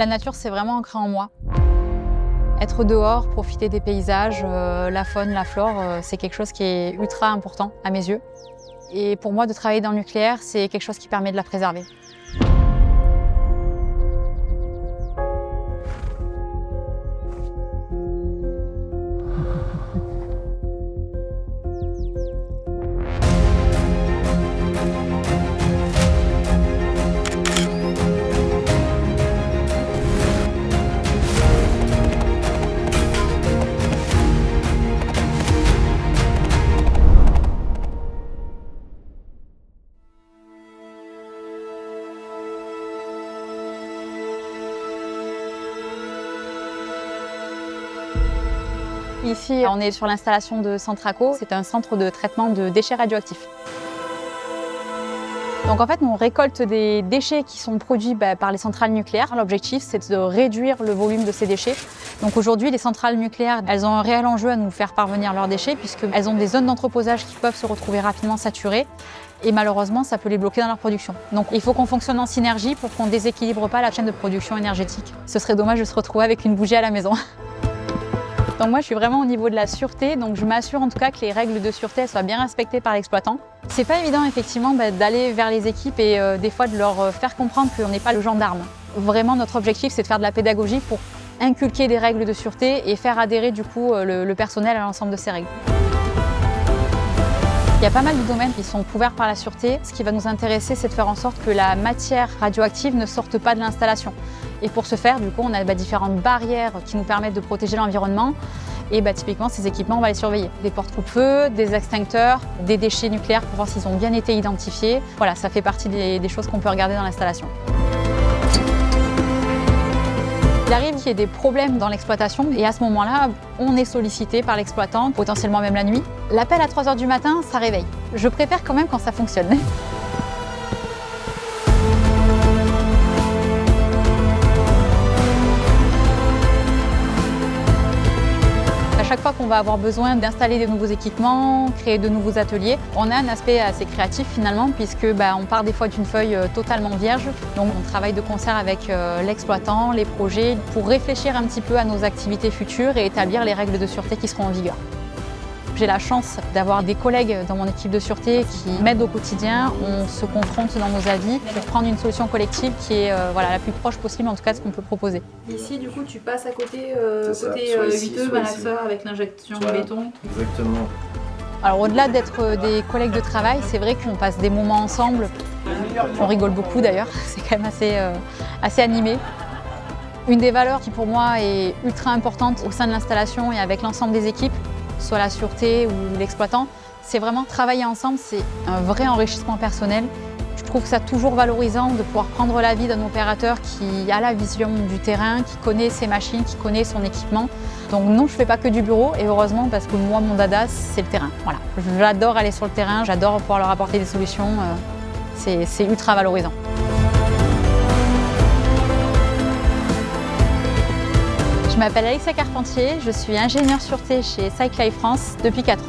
La nature, c'est vraiment ancré en moi. Être dehors, profiter des paysages, la faune, la flore, c'est quelque chose qui est ultra important à mes yeux. Et pour moi, de travailler dans le nucléaire, c'est quelque chose qui permet de la préserver. Ici, on est sur l'installation de Centraco. C'est un centre de traitement de déchets radioactifs. Donc en fait, on récolte des déchets qui sont produits par les centrales nucléaires. L'objectif, c'est de réduire le volume de ces déchets. Donc aujourd'hui, les centrales nucléaires, elles ont un réel enjeu à nous faire parvenir leurs déchets puisqu'elles ont des zones d'entreposage qui peuvent se retrouver rapidement saturées. Et malheureusement, ça peut les bloquer dans leur production. Donc il faut qu'on fonctionne en synergie pour qu'on ne déséquilibre pas la chaîne de production énergétique. Ce serait dommage de se retrouver avec une bougie à la maison. Donc moi, je suis vraiment au niveau de la sûreté, donc je m'assure en tout cas que les règles de sûreté soient bien respectées par l'exploitant. C'est pas évident effectivement d'aller vers les équipes et des fois de leur faire comprendre qu'on n'est pas le gendarme. Vraiment, notre objectif, c'est de faire de la pédagogie pour inculquer des règles de sûreté et faire adhérer du coup le personnel à l'ensemble de ces règles. Il y a pas mal de domaines qui sont couverts par la sûreté. Ce qui va nous intéresser, c'est de faire en sorte que la matière radioactive ne sorte pas de l'installation. Et pour ce faire, du coup, on a différentes barrières qui nous permettent de protéger l'environnement. Et typiquement, ces équipements, on va les surveiller. Des porte-coupe-feu, des extincteurs, des déchets nucléaires pour voir s'ils ont bien été identifiés. Voilà, ça fait partie des choses qu'on peut regarder dans l'installation. Il arrive qu'il y ait des problèmes dans l'exploitation et à ce moment-là, on est sollicité par l'exploitant, potentiellement même la nuit. L'appel à 3 h du matin, ça réveille. Je préfère quand même quand ça fonctionne. À chaque fois qu'on va avoir besoin d'installer de nouveaux équipements, créer de nouveaux ateliers, on a un aspect assez créatif finalement puisque on part des fois d'une feuille totalement vierge. Donc on travaille de concert avec l'exploitant, les projets pour réfléchir un petit peu à nos activités futures et établir les règles de sûreté qui seront en vigueur. J'ai la chance d'avoir des collègues dans mon équipe de sûreté qui m'aident au quotidien. On se confronte dans nos avis pour prendre une solution collective qui est la plus proche possible en tout cas de ce qu'on peut proposer. Ici, du coup, tu passes à côté 8E, malaxeur avec l'injection de béton. Exactement. Alors au-delà d'être des collègues de travail, c'est vrai qu'on passe des moments ensemble. On rigole beaucoup d'ailleurs, c'est quand même assez animé. Une des valeurs qui pour moi est ultra importante au sein de l'installation et avec l'ensemble des équipes, soit la sûreté ou l'exploitant, c'est vraiment travailler ensemble, c'est un vrai enrichissement personnel. Je trouve que c'est toujours valorisant de pouvoir prendre l'avis d'un opérateur qui a la vision du terrain, qui connaît ses machines, qui connaît son équipement. Donc non, je ne fais pas que du bureau et heureusement parce que moi, mon dada, c'est le terrain. Voilà. J'adore aller sur le terrain, j'adore pouvoir leur apporter des solutions, c'est ultra valorisant. Je m'appelle Alexia Carpentier, je suis ingénieure sûreté chez Cyclife France depuis 4 ans.